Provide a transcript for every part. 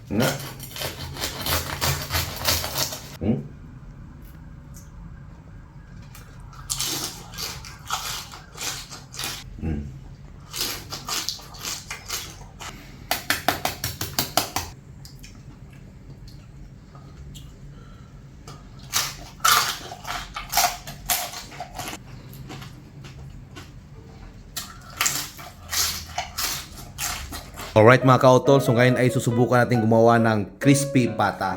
Nga. Hmm? Hmm. Alright mga kautol, so ngayon ay susubukan natin gumawa ng crispy pata.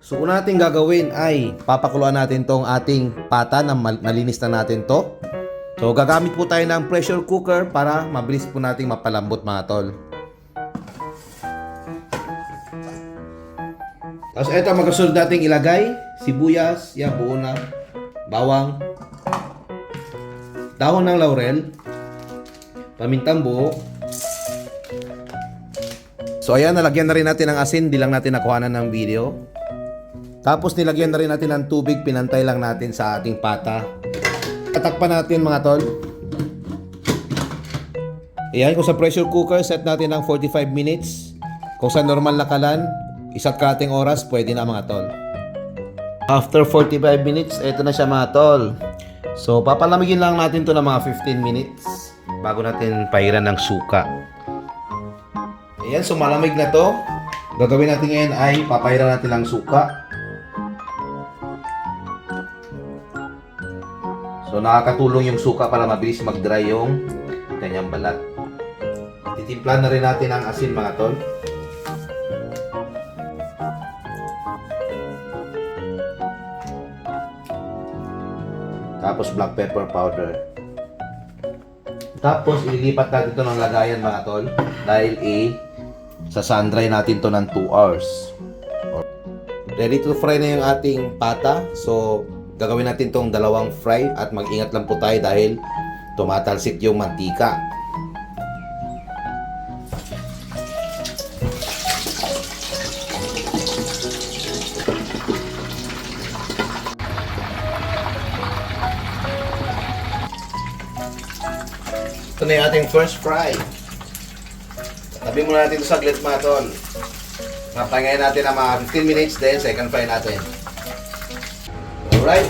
So una natin gagawin ay papakuluan natin tong ating pata na nalinis na natin to. So gagamit po tayo ng pressure cooker para mabilis po nating mapalambot mga tol. Tapos ito magkasunod nating ilagay sibuyas, yan buo na, bawang, dahon ng laurel, pamintang buo. So ayan, nalagyan na rin natin ng asin, di lang natin nakuhanan ng video. Tapos nilagyan na rin natin ng tubig, pinantay lang natin sa ating pata. Tatakpan natin mga tol. Ayan, kung sa pressure cooker, set natin ng 45 minutes. Kung sa normal na kalan, 1/4 oras, pwede na mga tol. After 45 minutes, ito na siya mga tol. So papalamigin lang natin to ng mga 15 minutes bago natin pairan ng suka. Ayan, so malamig na to. Gagawin natin ngayon ay papahiran natin ng suka. So nakakatulong yung suka para mabilis mag-dry yung kanyang balat. Titimplan na rin natin ang asin mga tol. Tapos black pepper powder. Tapos ililipat natin ito ng lagayan mga tol. Dahil sa sun dry natin to ng 2 hours. Ready to fry na yung ating pata. So, gagawin natin tong dalawang fry at mag-ingat lang po tayo dahil tumatalsik yung mantika. Ito na yung ating first fry. Tabi muna natin ito saglit mga tol. Mapahingayin natin ang mga 15 minutes, then second fry natin. Alright,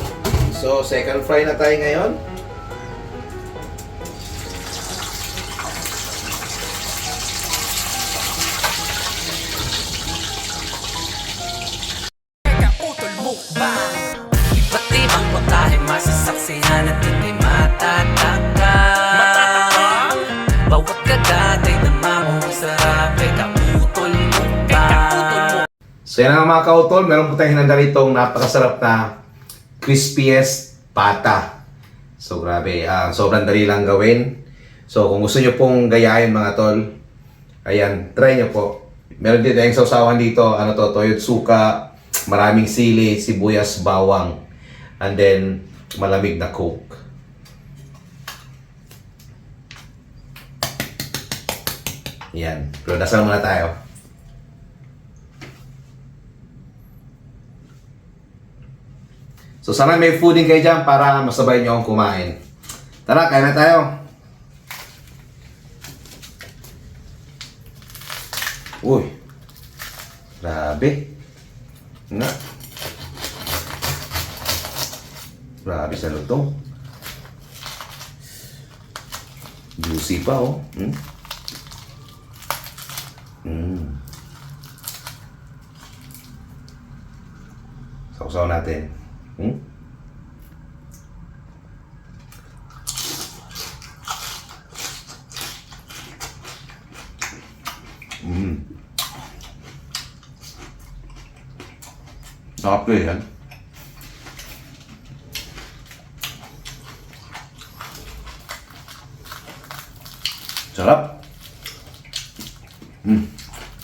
so second fry na tayo ngayon. Kautol mukbang, iba't ibang pagkain masasaksihan at hindi matatakam. Bawat kagatay na mamumsarap, kautol mukbang. So yan ang mga kautol, meron po tayong hinanda rito napakasarap na crispiest pata. So grabe, sobrang dali lang gawin. So kung gusto nyo pong gayahin mga tol, ayan, try nyo po. Meron din tayong sausawan dito, toyot suka, maraming sili, sibuyas, bawang, and then malamig na coke. Yan, pero dasal muna tayo. So sana may fooding kayo dyan para masabay nyo akong kumain. Tara, kain na tayo. Uy, grabe. Nga. Grabe sa luto. Juicy pa oh. Sausaw natin. Sarap yan. Sarap.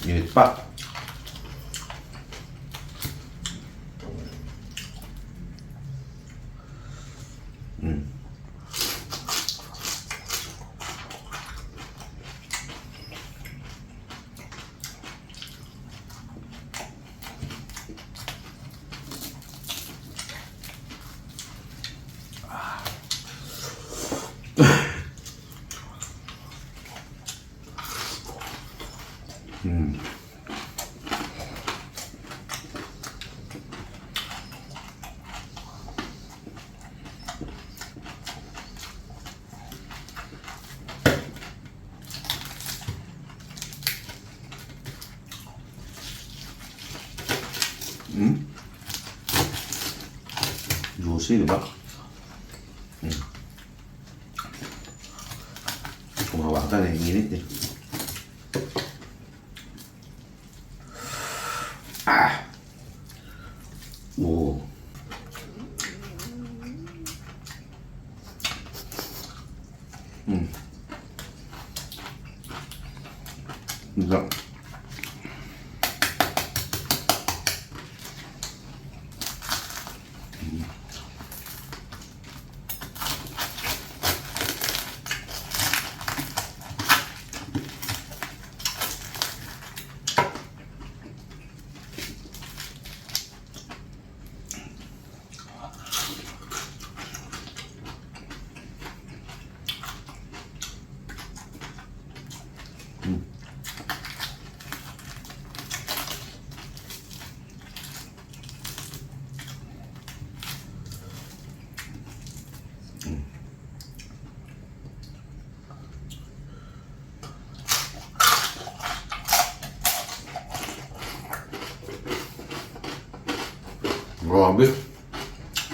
Init pa. Juicy, di ba? Kung hawakan eh, init eh. Oo. Masarap. Grabe.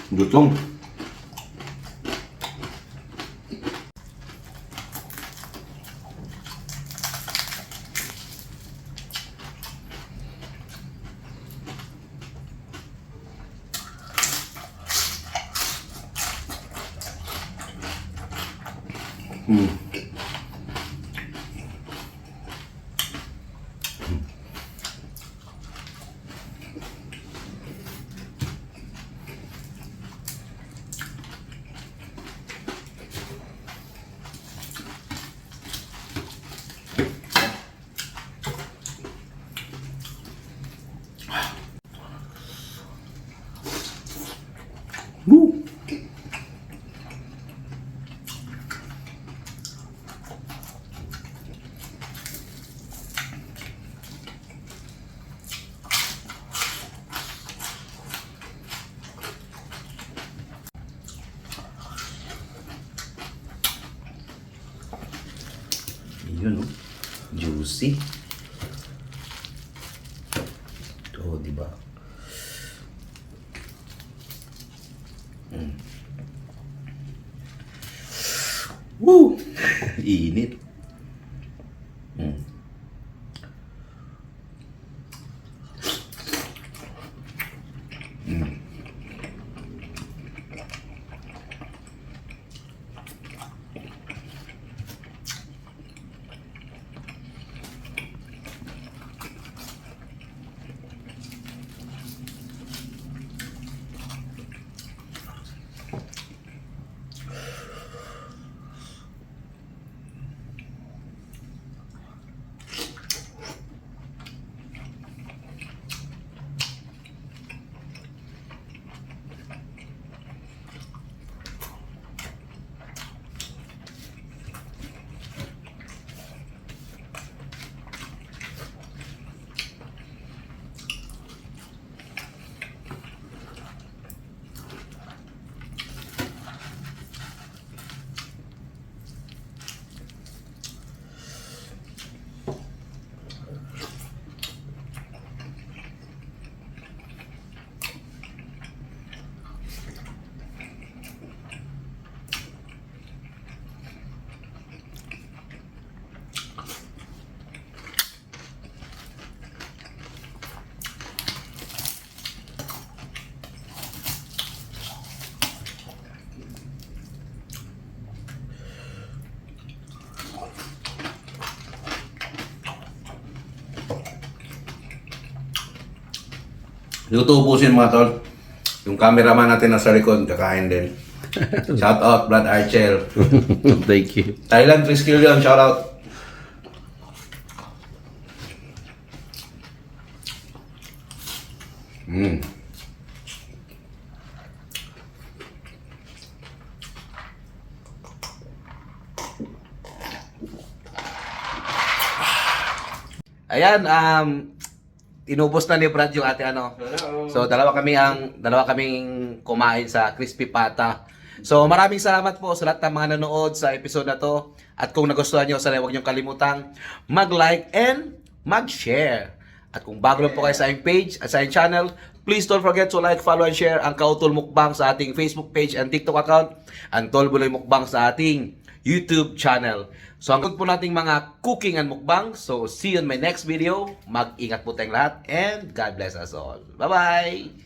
Gutom. Woo! Yun, oh. Juicy. Ito, di ba? Woo! Init. Hindi ko ito ubusin mga tol. Yung cameraman natin nasa likod, kakain din. Shout out, Brad Archel. Thank you. Thailand 3 skill yun, shout out. Ayan, inubos na ni Brad yung ate ano. So dalawa kaming kumain sa Crispy Pata. So maraming salamat po sa lahat ng mga nanood sa episode na to. At kung nagustuhan nyo, sana huwag nyo kalimutang mag-like and mag-share. At kung bago lang po kayo sa aking page at sa aking channel, please don't forget to like, follow, and share ang Kautol Mukbang sa ating Facebook page and TikTok account, ang Tol Buloy Mukbang sa ating YouTube channel. So hanggang po nating mga cooking and mukbang. So see you in my next video. Mag-ingat po tayong lahat and God bless us all. Bye-bye!